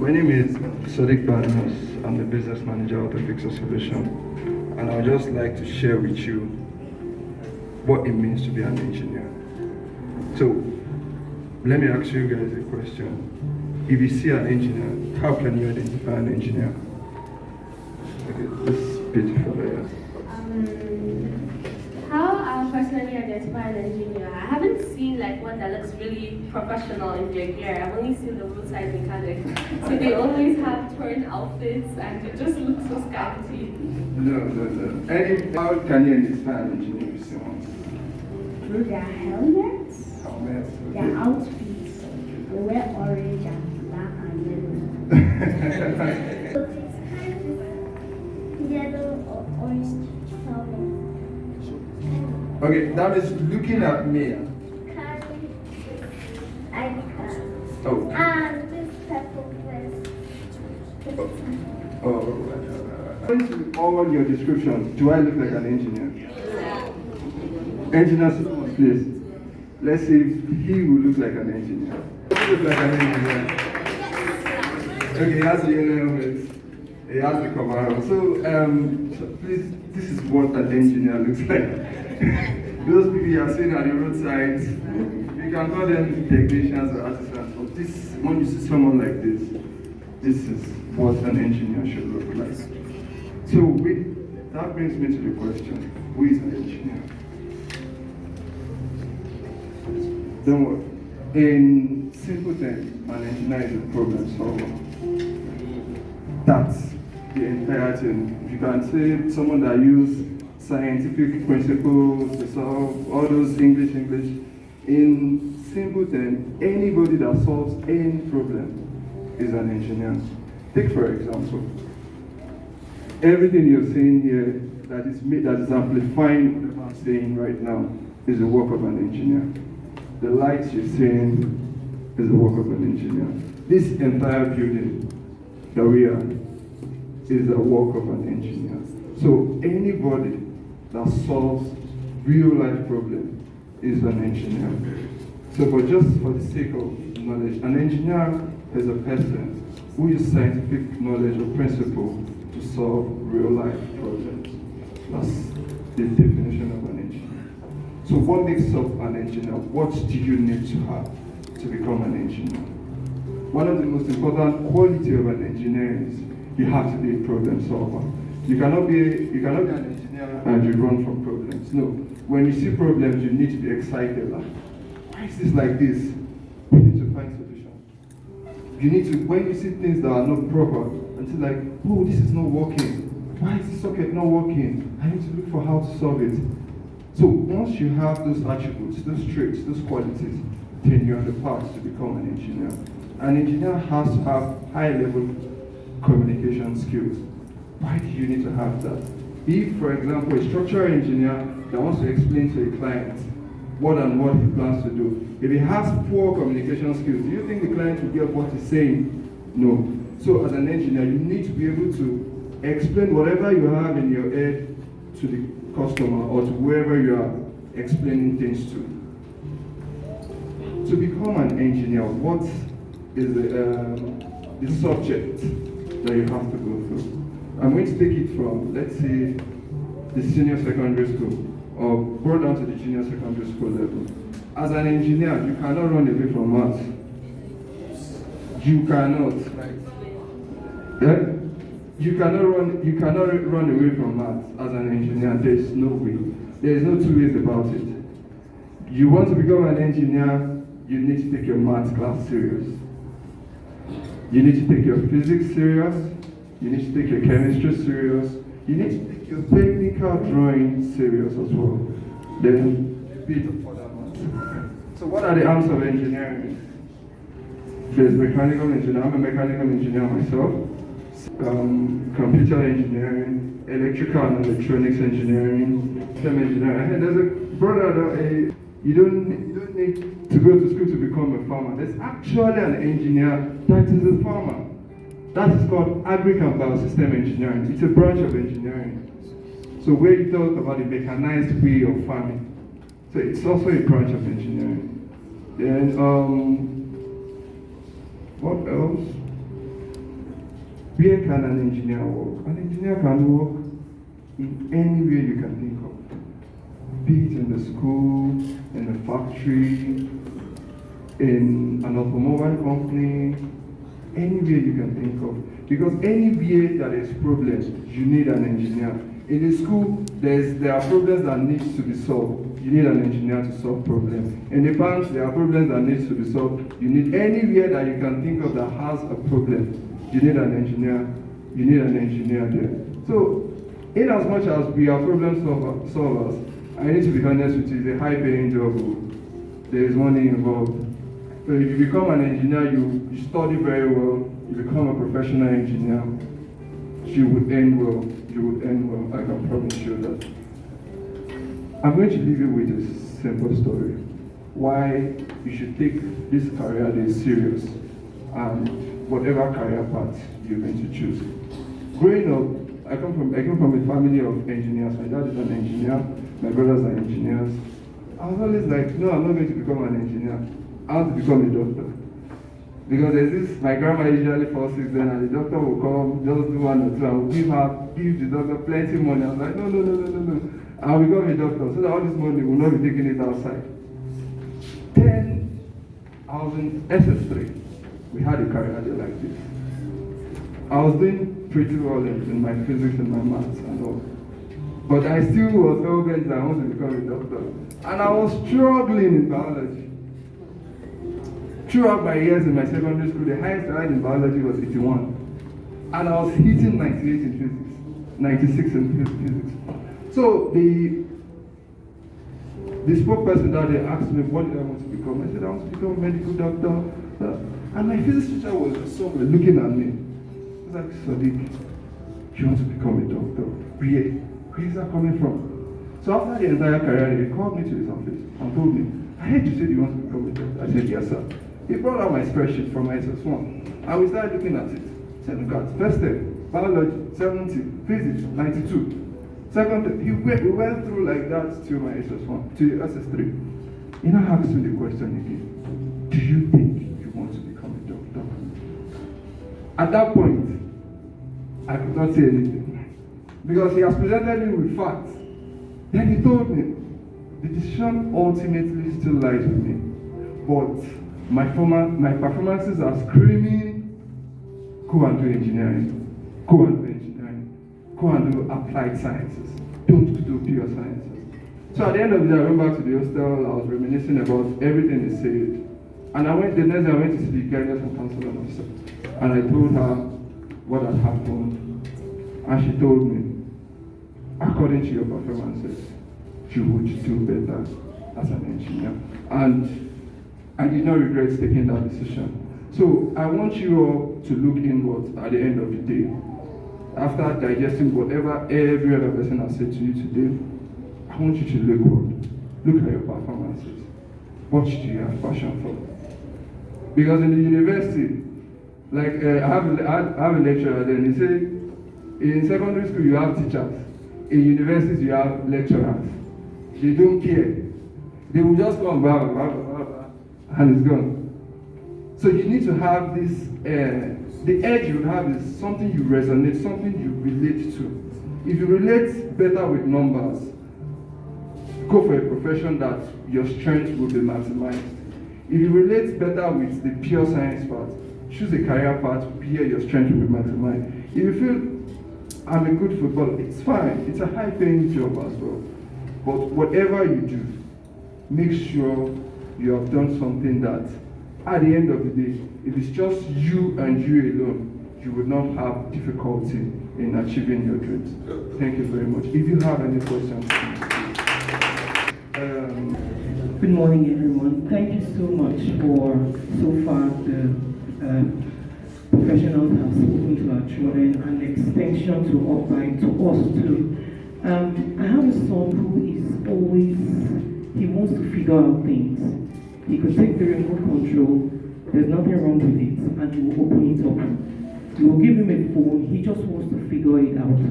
My name is Sadiq Badmus. I'm the business manager of the Fixer Solution, and I'd just like to share with you what it means to be an engineer. So, let me ask you guys a question. If you see an engineer, how can you identify an engineer? Okay, this beautiful area. How I personally identify an engineer, I haven't seen like one that looks really professional in their gear. I've only seen the roadside mechanic. So they always have torn outfits and it just looks so scanty. No. How can you identify an engineer with someone? Through their helmets, Helmets. their outfits. They wear orange and black and yellow. Yellow or orange helmet. Okay, that is looking at me. ID card. Oh. And this purple vest. According to all your description, do I look like an engineer? Engineers, please. Let's see if he will look like an engineer. He look like an engineer. Okay, he has the yellow helmet. He has the cover. So please, this is what an engineer looks like. Those people you are seeing on the roadside, you can call them technicians or artisans, but this, when you see someone like this is what an engineer should look like. So that brings me to the question, who is an engineer? Don't worry. In simple terms, an engineer is a problem solver. That's the entire thing. You can say someone that uses scientific principles to solve all those English. In simple terms, anybody that solves any problem is an engineer. Take for example, everything you're saying here that is amplifying what I'm saying right now is the work of an engineer. The lights you're seeing is the work of an engineer. This entire building that we are is the work of an engineer. So anybody that solves real life problems is an engineer. So for the sake of knowledge, an engineer is a person who uses scientific knowledge or principle to solve real life problems. That's the definition of an engineer. So what makes up an engineer? What do you need to have to become an engineer? One of the most important qualities of an engineer is you have to be a problem solver. You cannot be an engineer and you run from problems. No. When you see problems, you need to be excited. Like, why is this like this? You need to find solutions. You need to, when you see things that are not proper, and say like, oh, this is not working. Why is this socket not working? I need to look for how to solve it. So once you have those attributes, those traits, those qualities, then you're on the path to become an engineer. An engineer has to have high-level communication skills. Why do you need to have that? If, for example, a structural engineer that wants to explain to a client what he plans to do, if he has poor communication skills, do you think the client will get what he's saying? No. So as an engineer, you need to be able to explain whatever you have in your head to the customer or to whoever you are explaining things to. To become an engineer, what is the subject that you have to go through? I'm going to take it from, let's say, the senior secondary school, or brought down to the junior secondary school level. As an engineer, you cannot run away from maths. You cannot. You cannot run away from maths as an engineer. There is no way. There is no two ways about it. You want to become an engineer, you need to take your maths class serious. You need to take your physics serious. You need to take your chemistry serious. You need to take your technical drawing serious as well. Then repeat for that math. So what are the arms of engineering? There's mechanical engineering. I'm a mechanical engineer myself. Computer engineering, electrical and electronics engineering, STEM engineering. And there's a brother, you don't need to go to school to become a farmer. There's actually an engineer that is a farmer. That is called agric and biosystem engineering. It's a branch of engineering. So where you talk about the mechanized way of farming. So it's also a branch of engineering. Then what else? Where can an engineer work? An engineer can work in anywhere you can think of. Be it in the school, in a factory, in an automobile company, anywhere you can think of. Because anywhere that is problems, you need an engineer. In the school, there are problems that need to be solved. You need an engineer to solve problems. In the banks, there are problems that need to be solved. You need anywhere that you can think of that has a problem. You need an engineer. You need an engineer there. So, in as much as we are problem solvers, I need to be honest with you, it's a high-paying job. There is money involved. So if you become an engineer, you study very well, you become a professional engineer, you would end well. You would end well, I can promise you that. I'm going to leave you with a simple story. Why you should take this career this serious and whatever career path you're going to choose. Growing up, I come from a family of engineers. My dad is an engineer, my brothers are engineers. I was always like, no, I'm not going to become an engineer. I want to become a doctor. Because there's this, my grandma usually falls sick then, and the doctor will come, just do one or two, and will give the doctor plenty money. I was like, no. I'll become a doctor, so that all this money will not be taking it outside. Then, I was in SS3. We had a career there like this. I was doing pretty well in my physics and my maths and all. But I still was so bent that I wanted to become a doctor. And I was struggling in biology. Throughout my years in my secondary school, the highest I had in biology was 81. And I was hitting 98 in physics, 96 in physics. So the spokesperson that day asked me, what did I want to become? I said, I want to become a medical doctor. And my physics teacher was somewhere looking at me. He was like, Sadiq, you want to become a doctor? Where is that coming from? So after the entire career, he called me to his office and told me, I heard you said you want to become a doctor. I said, yes, sir. He brought out my spreadsheet from my SS1, and we started looking at it. He said, look at first step, biology, 70, physics, 92. Second step, we went through like that to my SS1, to SS3. He now asked me the question again, do you think you want to become a doctor? At that point, I could not say anything, because he has presented me with facts. Then he told me, the decision ultimately still lies with me, but my performances are screaming, go and do engineering, go and do applied sciences, don't do pure sciences. So at the end of the day, I went back to the hostel, I was reminiscing about everything he said, and the next day I went to see the guidance and counselor officer, and I told her what had happened, and she told me, according to your performances, you would do better as an engineer. And I did not regret taking that decision. So I want you all to look inward at the end of the day. After digesting whatever every other person has said to you today, I want you to look inward. Look at your performances. What do you have passion for? Because in the university, like I have a lecturer, then he said, in secondary school you have teachers, in universities you have lecturers. They don't care. They will just come back, and it's gone. So you need to have this, the edge you have is something you resonate, something you relate to. If you relate better with numbers, go for a profession that your strength will be maximized. If you relate better with the pure science part, choose a career path where your strength will be maximized. If you feel, I'm a good footballer, it's fine. It's a high-paying job as well. But whatever you do, make sure you have done something that, at the end of the day, if it's just you and you alone, you will not have difficulty in achieving your dreams. Thank you very much. If you have any questions, Good morning, everyone. Thank you so much for so far the professionals have spoken to our children and the extension to us too. I have a son who is always, he wants to figure out things. He could take the remote control, there's nothing wrong with it, and you will open it up. You will give him a phone, he just wants to figure it out.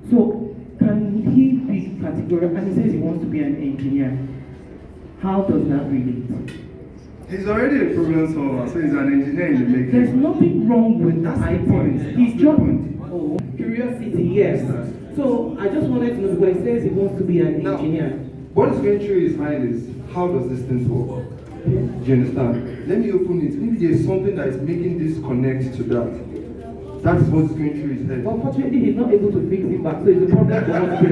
So, can he be categorical, and he says he wants to be an engineer. How does that relate? He's already a problem solver, so he's an engineer in the making. There's nothing wrong with That's the IT. point. He's That's the just point. oh, curiosity, yes. So I just wanted to know, because he says he wants to be an Now, engineer. what is going through his mind is, how does this thing work? Do you understand? Let me open it. Maybe there's something that is making this connect to that. That's what's going through his head. Unfortunately, he's not able to fix it back, so it's a problem for us.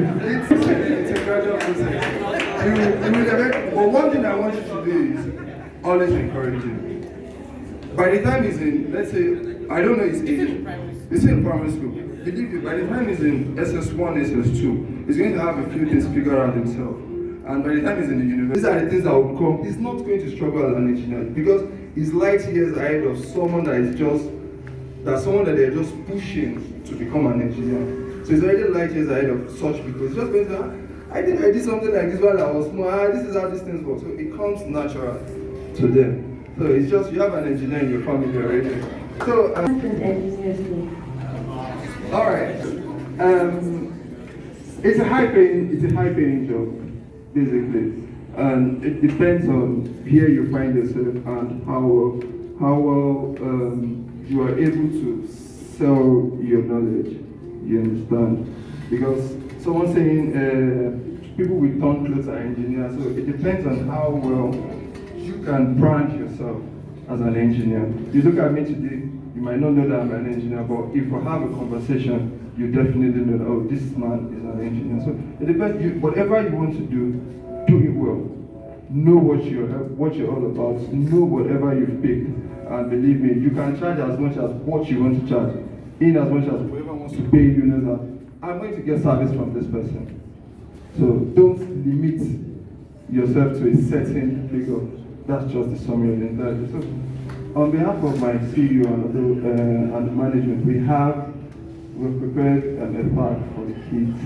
It's a gradual process. But one thing I want you to do is always encourage him. By the time he's in, let's say, I don't know his age. He's in primary school. Believe me, by the time he's in SS1, SS2, he's going to have a few things figured out himself. And by the time he's in the university, these are the things that will come. He's not going to struggle as an engineer because he's light years ahead of someone that is just, someone that they're just pushing to become an engineer. So he's already light years ahead of such people. He's just going to, I think I did something like this while I was small. This is how these things work. So it comes natural to them. So it's just, you have an engineer in your family already. So, all right. It's a high paying job, basically. And it depends on where you find yourself and how well you are able to sell your knowledge. You understand? Because someone saying people with torn clothes are engineers, so it depends on how well you can brand yourself as an engineer. You look at me today, you might not know that I'm an engineer, but if we have a conversation, you definitely know that, oh, this man is an engineer. So it depends, whatever you want to do it well. Know what you're all about, know whatever you've picked, and believe me, you can charge as much as what you want to charge, in as much as whoever wants to pay you knows that I'm going to get service from this person. So don't limit yourself to a certain figure. That's just the summary of the entire thing. So on behalf of my CEO and the management, we've prepared a pack for the kids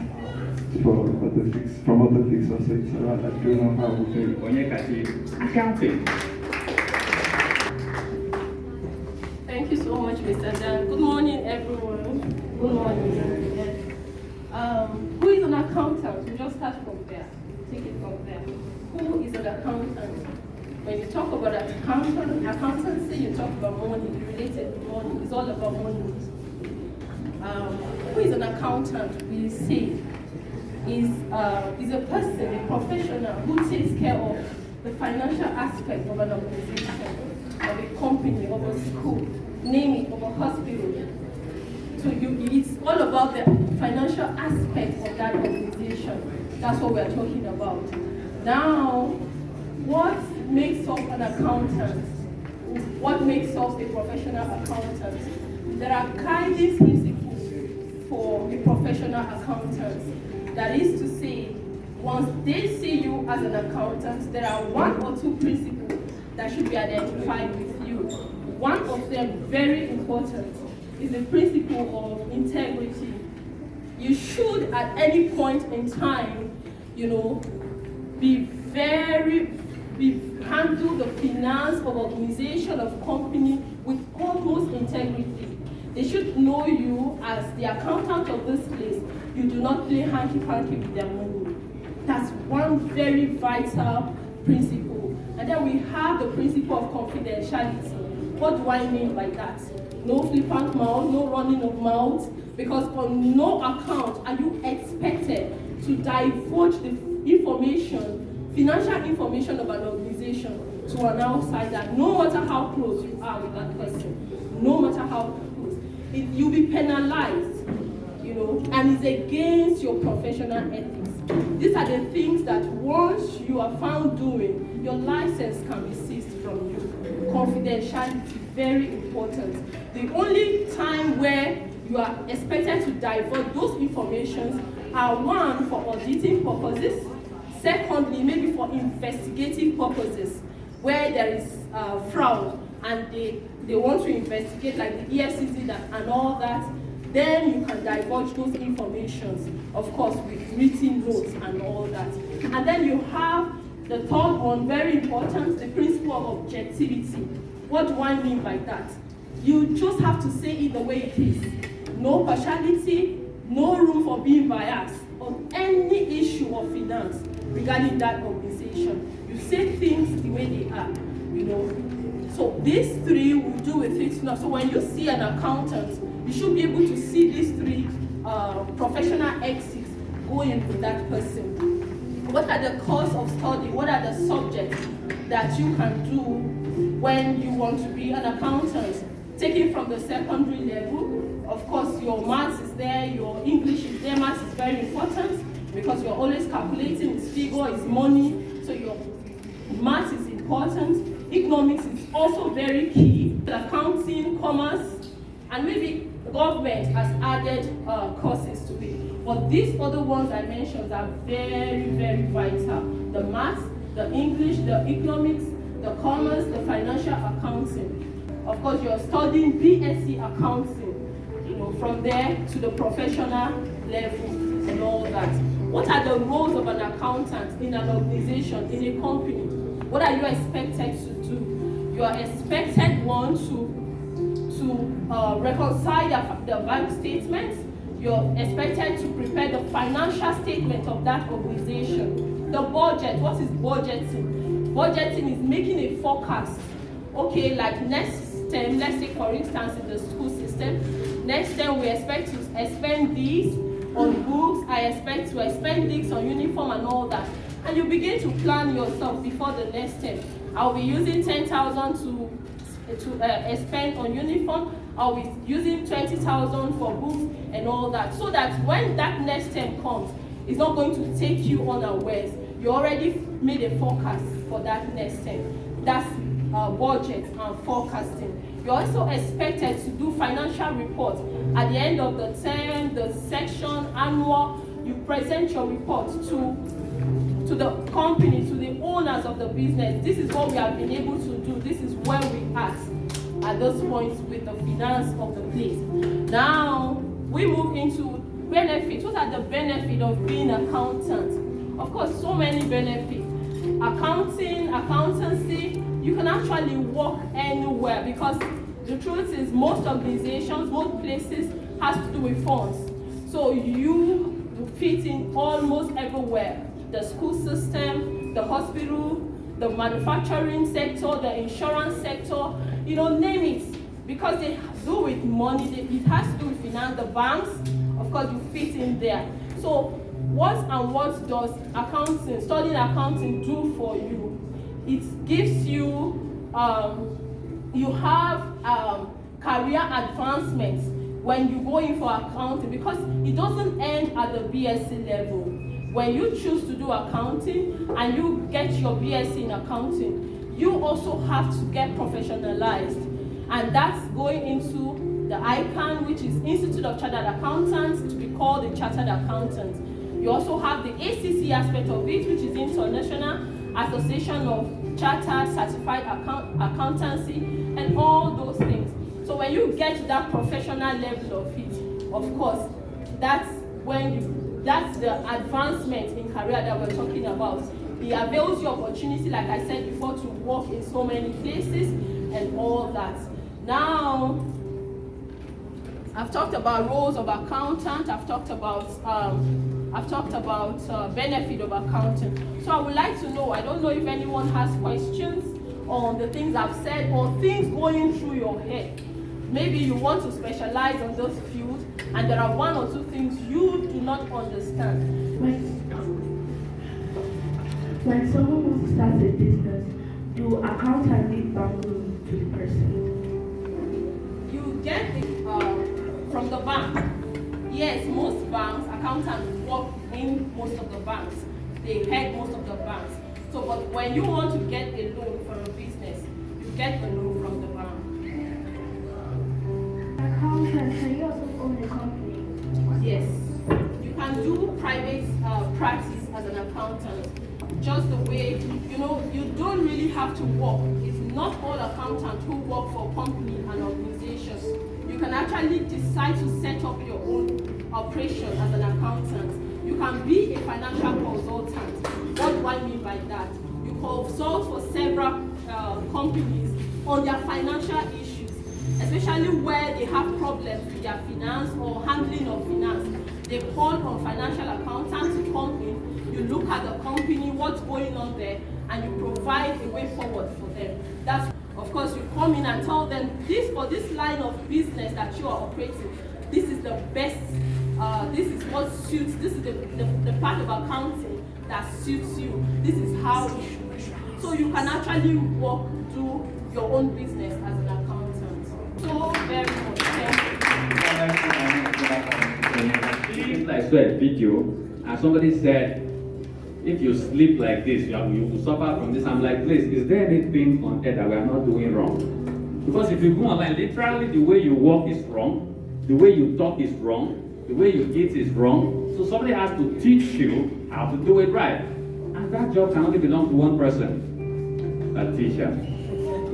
from Autofix or so it's around. I don't know how we do it. Accounting. Thank you so much, Mr. Dan. Good morning, everyone. Good morning. Who is an accountant? We just start from there. Take it from there. Who is an accountant? When you talk about accountancy, you talk about money, related to money. It's all about money. Who is an accountant? We see is a person, a professional who takes care of the financial aspect of an organization, of a company, of a school, name it, of a hospital. So it's all about the financial aspect of that organization. That's what we're talking about. Now, what makes up an accountant? What makes up a professional accountant? There are guiding principles for a professional accountant. That is to say, once they see you as an accountant, there are one or two principles that should be identified with you. One of them, very important, is the principle of integrity. You should, at any point in time, handle the finance of organization, of company with utmost integrity. They should know you as the accountant of this place. You do not play hanky-panky with their money. That's one very vital principle. And then we have the principle of confidentiality. What do I mean by that? No flippant mouth, no running of mouth, because on no account are you expected to divulge the information, financial information of an organization to an outsider, no matter how close you are with that person, no matter how close. You'll be penalized, and it's against your professional ethics. These are the things that once you are found doing, your license can be seized from you. Confidentiality, very important. The only time where you are expected to divulge those informations are one, for auditing purposes, secondly, maybe for investigative purposes, where there is fraud and they want to investigate, like the EFCC and all that. Then you can divulge those informations, of course, with written notes and all that. And then you have the third one, very important, the principle of objectivity. What do I mean by that? You just have to say it the way it is. No partiality, no room for being biased on any issue of finance regarding that organization. You say things the way they are. you know. So these three will do with it now. So when you see an accountant, you should be able to see these three professional exits going with that person. What are the course of study? What are the subjects that you can do when you want to be an accountant? Taking from the secondary level, of course, your maths is there, your English is there. Maths is very important because you're always calculating, it's figure, it's money, so your maths is important. Economics is also very key. Accounting, commerce, and maybe the government has added courses to it. But these other ones I mentioned are very, very vital. The maths, the English, the economics, the commerce, the financial accounting. Of course, you're studying BSc accounting, you know, from there to the professional level and all that. What are the roles of an accountant in an organization, in a company? What are you expected to do? You are expected, one, to reconcile the bank statements. You're expected to prepare the financial statement of that organization. The budget, what is budgeting? Budgeting is making a forecast. Okay, like next term, let's take for instance in the school system, next term we expect to expend these on books, I expect to expend this on uniform and all that. And you begin to plan yourself before the next term. I'll be using 10,000 to expend on uniform, I'll be using 20,000 for books and all that. So that when that next term comes, it's not going to take you unawares. You already made a forecast for that next term. That's budget and forecasting. You're also expected to do financial reports. At the end of the term, the section, annual, you present your report to the company, to the owners of the business. This is what we have been able to do. This is where we at this point with the finance of the place. Now, we move into benefits. What are the benefits of being an accountant? Of course, so many benefits. Accounting, accountancy, you can actually work anywhere because the truth is most organizations, most places has to do with funds. So you fit in almost everywhere. The school system, the hospital, the manufacturing sector, the insurance sector, you know, name it. Because they do with money, it has to do with finance, the banks, of course you fit in there. So what does accounting, studying accounting do for you? It gives you, you have career advancements when you go in for accounting because it doesn't end at the BSc level. When you choose to do accounting and you get your BSc in accounting, you also have to get professionalized. And that's going into the ICANN, which is Institute of Chartered Accountants, to be called a Chartered Accountant. You also have the ACC aspect of it, which is International Association of Chartered Certified Accountancy, and all those things. So when you get to that professional level of it, of course, that's the advancement in career that we're talking about. It avails you opportunity, like I said before, to work in so many places and all that. Now, I've talked about roles of accountant. I've talked about benefit of accounting. So I would like to know, I don't know if anyone has questions on the things I've said or things going through your head. Maybe you want to specialize on those fields and there are one or two things you do not understand. When someone wants to start a business, do accountants need bank loan to the person? You get it from the bank. Yes, most banks, accountants work in most of the banks. They head most of the banks. So, but when you want to get a loan for a business, you get the loan from the bank. Accountant, can you also own a company? Yes. You can do private practice as an accountant. Just the way, you know, you don't really have to work. It's not all accountants who work for company and organizations. You can actually decide to set up your own operation as an accountant. You can be a financial consultant. What do I mean by that? You consult for several companies on their financial issues, especially where they have problems with their finance or handling of finance. They call on financial accountants to come in. You look at the company, what's going on there, and you provide a way forward for them. That's, of course, you come in and tell them, this for this line of business that you are operating, this is the best, this is what suits, this is the part of accounting that suits you. This is how it should be. So you can actually do your own business as an accountant. So very much. I saw a video and somebody said, if you sleep like this, you will suffer from this. I'm like, please, is there anything on earth that we are not doing wrong? Because if you go online, literally the way you walk is wrong, the way you talk is wrong, the way you eat is wrong. So somebody has to teach you how to do it right. And that job can only belong to one person, a teacher.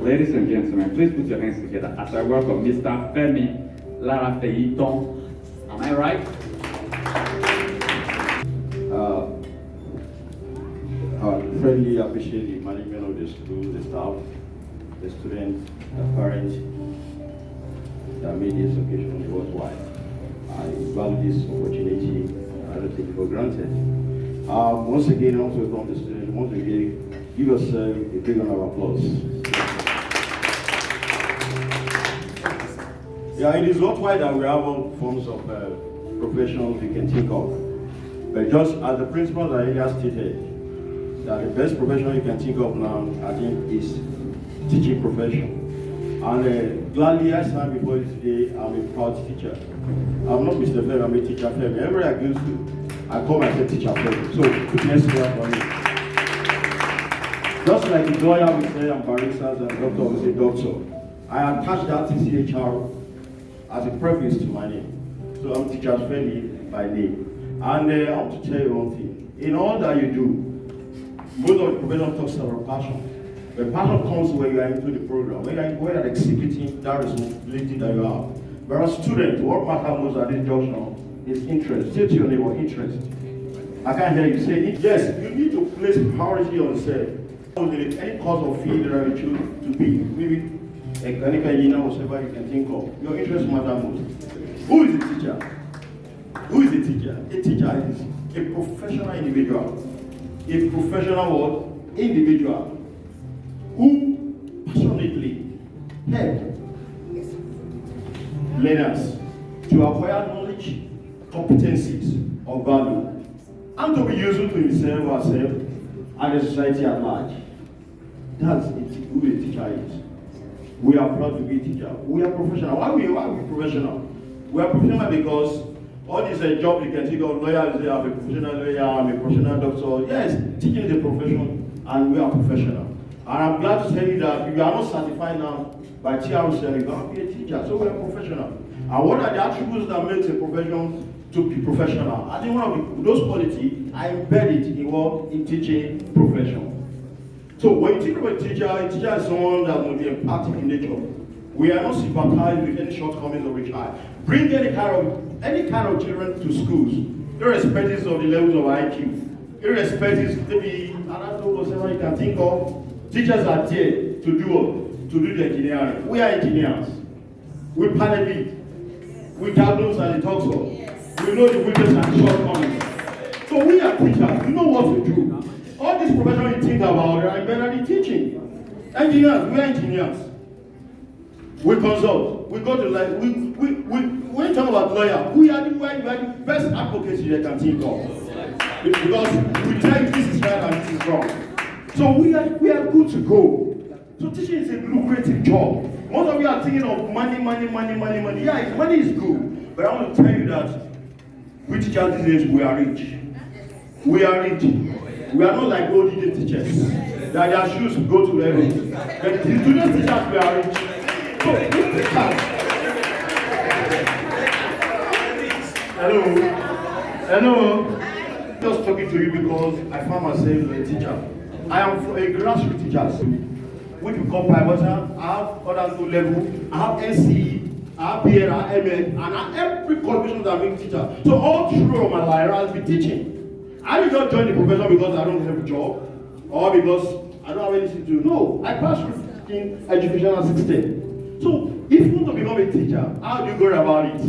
Ladies and gentlemen, please put your hands together as I welcome Mr. Femi Larafeiton. Am I right? I friendly appreciate the management of the school, the staff, the students, the parents that made this occasion worthwhile. I value this opportunity. I don't take it for granted. Once again, I want to welcome the students. Once again, give yourself a big round of applause. Yeah, it is worthwhile that we have all forms of professions we can think of. But just as the principal that earlier stated, that the best profession you can think of now, I think, is teaching profession. And gladly I stand before you today. I'm a proud teacher. I'm not Mr. Femi, I'm a teacher Femi. Everywhere I go to, I call myself teacher Femi. So put hands together for me. Just like the lawyer will say, I'm baristas, and doctor will say doctor. I attach that TCHR as a preface to my name. So I'm teacher Femi by name. And I want to tell you one thing. In all that you do, most of the profession talks about passion. The passion comes when you are into the program, when you are executing that responsibility that you have. Whereas students, what matters most at this junction is interest. Say to your neighbor, interest. I can't hear you say it. Yes, you need to place priority on yourself. Any cause of field that you choose to be, maybe any engineer or whatever you can think of, your interest matters most. Who is a teacher? Who is a teacher? A teacher is a professional individual. A professional individual who passionately help learners to acquire knowledge, competencies of value, and to be useful to himself or herself and the society at large. That's who a teacher is. We are proud to be a teacher. We are professional. Why are we professional? We are professional because all these jobs you can think of, lawyers, they are a professional lawyer, I'm a professional doctor. Yes, teaching is a profession, and we are professional. And I'm glad to tell you that if you are not certified now by TRC, you can't be a teacher, so we are professional. And what are the attributes that makes a profession to be professional? I think one of those qualities are embedded in what? In teaching profession. So when you think about a teacher is someone that will be empathic in nature. We are not sympathized with any shortcomings of a child. Bring any kind of children to schools, irrespective of the levels of IQ, irrespective maybe I don't know whatever you can think of. Teachers are there to do what? To do the engineering. We are engineers. We panel it. We diagnose and talk so. We know the weaknesses and shortcomings. So we are teachers. We know what to do. All these professions you think about are embedded in teaching. Engineers, we are engineers. We consult. We go to like when you talk about lawyer, we are the best advocates you can think of. Because we tell you this is right and this is wrong. So we are good to go. So teaching is a lucrative job. Most of you are thinking of money. Yeah, money is good. But I want to tell you that we teachers these days, we are rich. We are rich. We are not like old teachers. That their shoes go to heaven. But today's teachers, we are rich. So, Hello. Just talking to you because I found myself a teacher. I am a grassroots teacher. We become pivotal. I have other school level. I have NCE. I have BL, I have ML, and I have every qualification that makes teacher. So all through my life, I've been teaching. I didn't just join the profession because I don't have a job or because I don't have anything to do. No, I passed through in educational system. So, if you want to become a teacher, how do you go about it?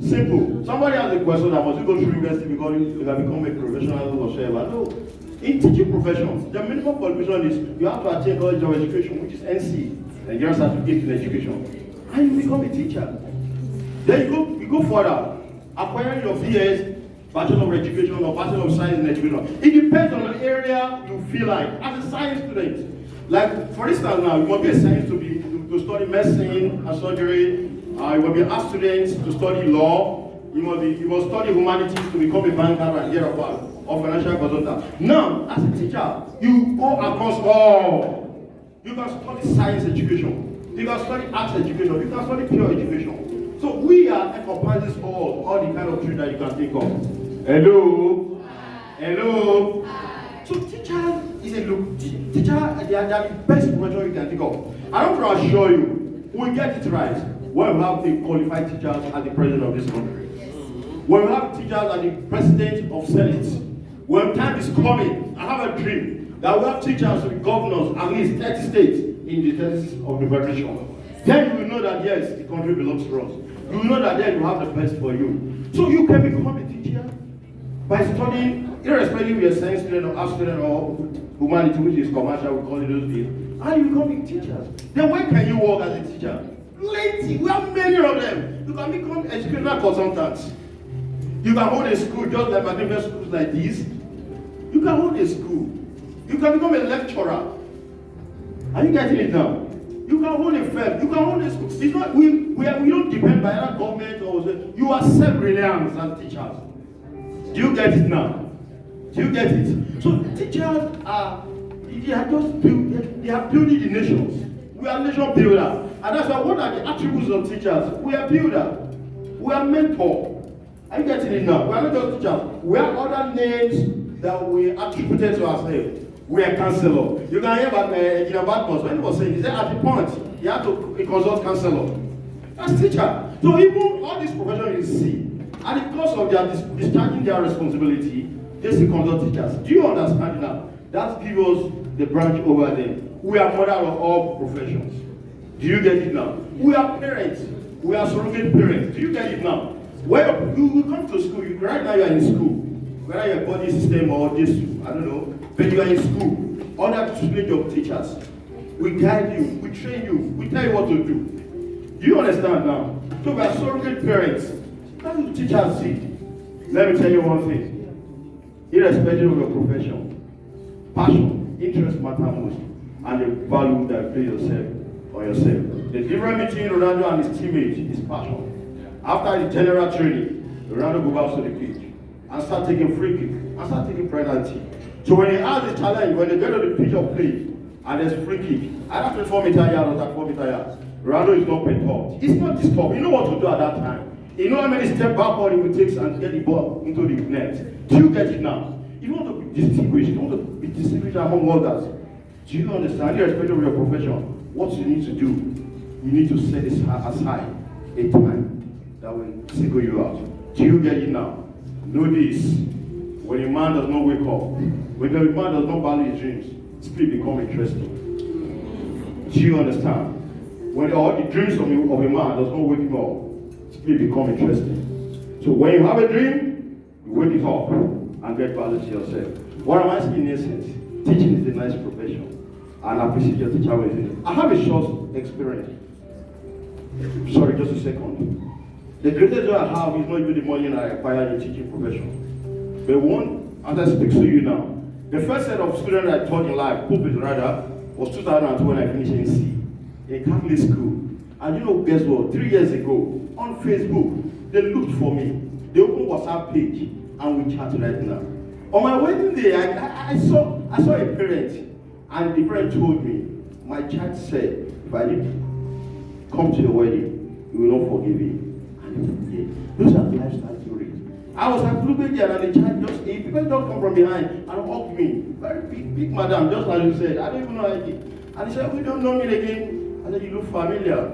Simple. Somebody has a question that must you go through university because you can become a professional or whatever. No. In teaching professions, the minimum qualification is you have to attain college of education, which is NC, Nigerian Certificate in Education, and you become a teacher. Then you go further, acquiring your BS, Bachelor of Education or Bachelor of Science in Education. It depends on the area you feel like as a science student. Like for instance now, you must be a science to study medicine and surgery. You must be an art student to study law. You must study humanities to become a banker and hereabout or financial consultant. Now, as a teacher, you go across all. You can study science education. You can study arts education. You can study pure education. So we are encompasses all the kind of things that you can think of. Hello? Hello? So teacher is a look. Teacher, they are the best profession you can think of. I don't want to assure you, we get it right when we have the qualified teachers as the president of this country. When we have teachers as the president of Senate. When time is coming, I have a dream that we have teachers to be governors at least 30 states in the 30s of the federation. Then you will know that yes, the country belongs to us. You will know that then you have the best for you. So you can become a teacher by studying, irrespective of your science student or art student or humanity, which is commercial, we call it those days, and you become a teacher. Then when can you work as a teacher? Plenty. We have many of them. You can become educational consultants. You can hold a school just like magnificent schools like this. You can hold a school. You can become a lecturer. Are you getting it now? You can hold a firm. You can hold a school. It's not we don't depend by either government or you are self-reliant as teachers. Do you get it now? Do you get it? So teachers are they are building the nations. We are nation builder. And that's why what are the attributes of teachers? We are builder. We are mentor. Are you getting it now? We are not just teachers. We have other names that we attributed to ourselves. We are counselor. You can hear about Engineer Badmus when he was saying, he said at the point, he had to consult counselor. That's teacher. So even all these professions you see, at the cost of their discharging their responsibility, they still consult teachers. Do you understand now? That gives us the branch over them. We are mother of all professions. Do you get it now? We are parents. We are surrogate parents. Do you get it now? Well, you come to school. Right now you are in school. Whether your body system or this, I don't know. But you are in school. Under the tutelage of teachers. We guide you. We train you. We tell you what to do. Do you understand now? So we are surrogate parents. That's what teachers see. Let me tell you one thing. Irrespective of your profession, passion, interest matter most, and the value that you place yourself on yourself. The difference between Ronaldo and his teammates is passion. After the general training, Ronaldo goes back to the pitch and start taking free kick and start taking penalty. So when they have the challenge, when they get to the pitch of play and there's free kick, either 24-meter yard or 34-meter yard, Ronaldo is not perturbed. It's not disturbed. You know what to do at that time. You know how many step backward it will take and get the ball into the net. Do you get it now? If you want to be distinguished, you want to be distinguished among others, do you understand, irrespective of your profession, what you need to do? You need to set aside a time that will single you out. Do you get it now? Know this. When a man does not wake up, when a man does not value his dreams, sleep become interesting. Do you understand? When all the dreams of a man does not wake him up, sleep become interesting. So when you have a dream, you wake it up and get value to yourself. What am I saying in essence? Teaching is a nice profession. And I appreciate your teacher with it. I have a short experience. Sorry, just a second. The greatest joy I have is not even the money I acquire in teaching profession. But one, as I speak to you now, the first set of students I taught in life, pupils rather, was 2002 when I finished NC in a Catholic school. And you know, guess what? 3 years ago, on Facebook, they looked for me. They opened WhatsApp page and we chat right now. On my wedding day, I saw a parent, and the parent told me, my child said, if I didn't come to your wedding, you will not forgive me. And those are lifestyle stories. I was like, look at there, and the child just ate. People don't come from behind and hug me. Very big madam, just like you said. I don't even know how I did. And he said, we don't know me again. I said, you look familiar.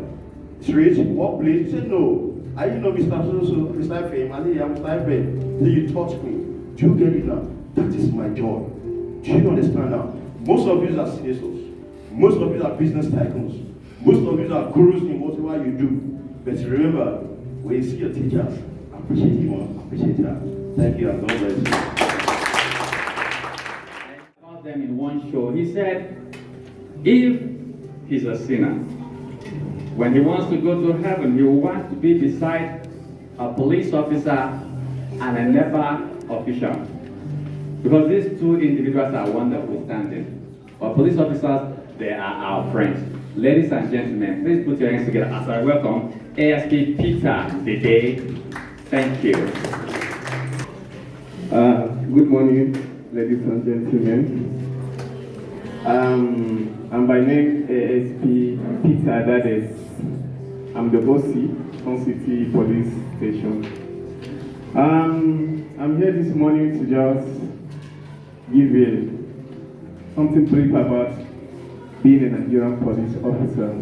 Street, what place? He said, no. I didn't know Mr. So, Mr. Fame. I said, yeah, Mr. Fame. Then you taught me. Do you get it now? That is my joy. Do you understand now? Most of you are CSOs. Most of you are business tycoons. Most of you are gurus in whatever you do. But remember, when you see your teachers, appreciate him, appreciate her. Thank you and God bless you. them in one show. He said, if he's a sinner, when he wants to go to heaven, he will want to be beside a police officer and a NEPA official. Because these two individuals are wonderful standing. But police officers, they are our friends. Ladies and gentlemen, please put your hands together as I welcome ASP Peter Dede. Thank you. Good morning, ladies and gentlemen. I'm by name ASP Peter Dede. I'm the OC, Sun City Police Station. I'm here this morning to just give you something brief about being a Nigerian police officer.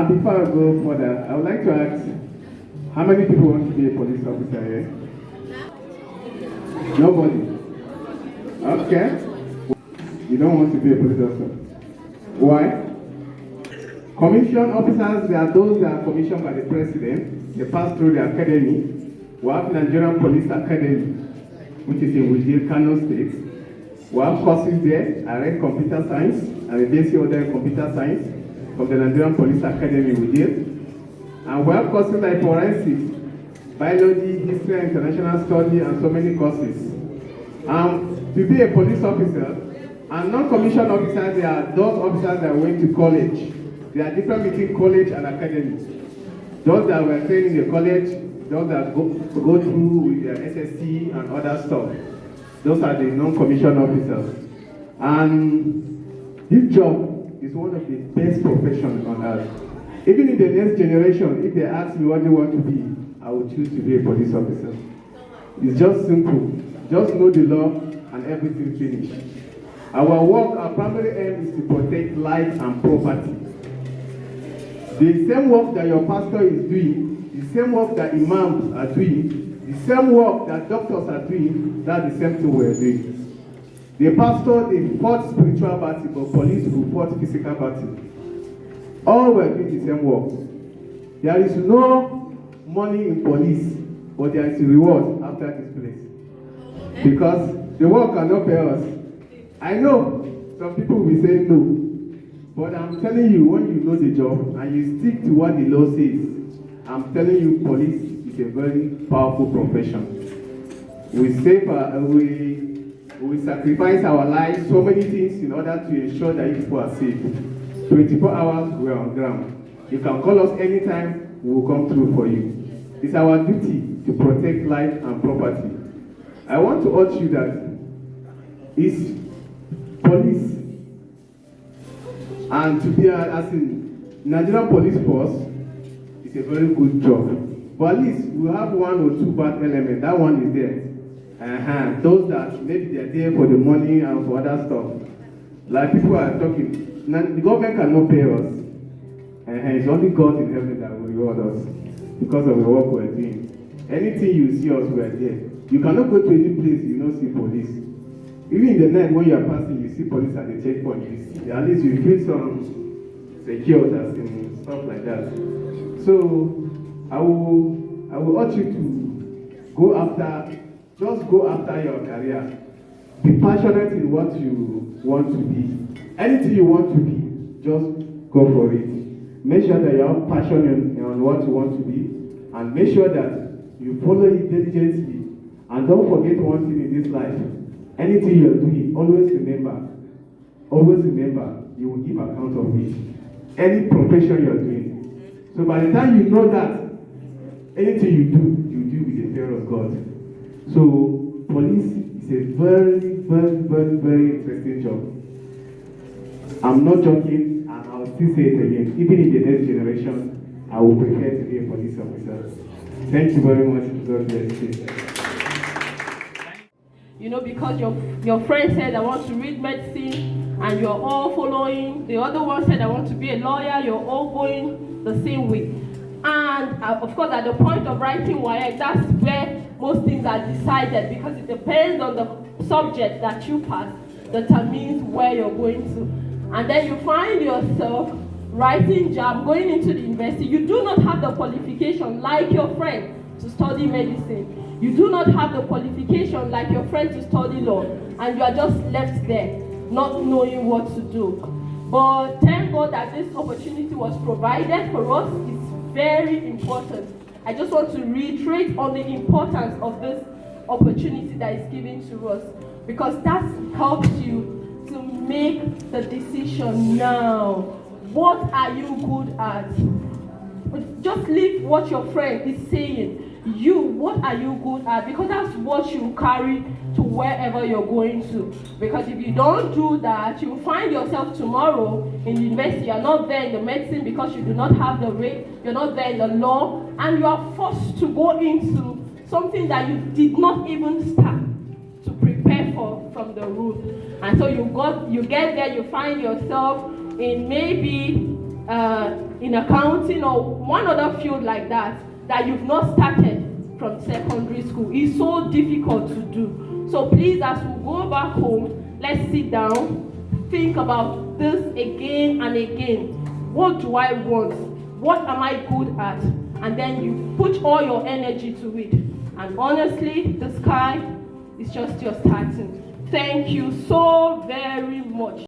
Before I go further, I would like to ask, how many people want to be a police officer here? Nobody? Okay. You don't want to be a police officer. Why? Commission officers, they are those that are commissioned by the president. They pass through the academy. We have Nigerian Police Academy, which is in Wudil, Kano State. We have courses there. I read computer science. I'm a basic order in computer science from the Nigerian Police Academy Wudil. And we have courses like forensics, biology, history, international study, and so many courses. To be a police officer, and non-commissioned officers, they are those officers that went to college. There are different between college and academy. Those that were trained in the college, those that go through with their SSC and other stuff. Those are the non-commissioned officers. And this job is one of the best professions on earth. Even in the next generation, if they ask me what they want to be, I would choose to be a police officer. It's just simple. Just know the law and everything finished. Our work, our primary aim is to protect life and property. The same work that your pastor is doing, the same work that imams are doing, the same work that doctors are doing, that's the same thing we're doing. The pastor, they fought spiritual battle, but police will fight physical battle. All we're doing the same work. There is no money in police, but there is a reward after this place. Because the work cannot pay us. I know some people will say no, but I'm telling you, when you know the job and you stick to what the law says, I'm telling you, police is a very powerful profession. We sacrifice our lives, so many things in order to ensure that people are safe. 24 hours, we're on ground. You can call us anytime, we will come through for you. It's our duty to protect life and property. I want to urge you that it's police, and to be as in Nigerian police force is a very good job. But at least we have one or two bad elements. That one is there. Those that maybe they're there for the money and for other stuff. Like people are talking, the government cannot pay us. It's only God in heaven that will reward us because of the work we're doing. Anything you see us, we're there. You cannot go to any place you don't see police. Even in the night when you are passing, you see police at the checkpoint. You see, at least you feel some secure and stuff like that. So I will urge you to just go after your career. Be passionate in what you want to be. Anything you want to be, just go for it. Make sure that you are passionate on what you want to be, and make sure that you follow it diligently. And don't forget one thing in this life. Anything you are doing, always remember, you will give account of it. Any profession you are doing. So by the time you know that, anything you do with the fear of God. So police is a very, very, very, very interesting job. I'm not joking, and I'll still say it again. Even in the next generation, I will prefer to be a police officer. Thank you very much. God bless you. You know, because your friend said, I want to read medicine, and you're all following. The other one said, I want to be a lawyer. You're all going the same way. And of course, at the point of writing WAEC, that's where most things are decided, because it depends on the subject that you pass, determines where you're going to. And then you find yourself writing JAM, going into the university. You do not have the qualification like your friend. to study medicine. You do not have the qualification like your friend to study law, and you are just left there, not knowing what to do. But thank God that this opportunity was provided for us. It's very important. I just want to reiterate on the importance of this opportunity that is given to us, because that helps you to make the decision now. What are you good at? Just leave what your friend is saying. You, what are you good at? Because that's what you carry to wherever you're going to. Because if you don't do that, you find yourself tomorrow in university. You're not there in the medicine because you do not have the rate. You're not there in the law, and you are forced to go into something that you did not even start to prepare for from the root. And so you get there, you find yourself in maybe in accounting or one other field like that you've not started from secondary school. It's so difficult to do. So please, as we go back home, let's sit down, think about this again and again. What do I want? What am I good at? And then you put all your energy to it. And honestly, the sky is just your starting. Thank you so very much.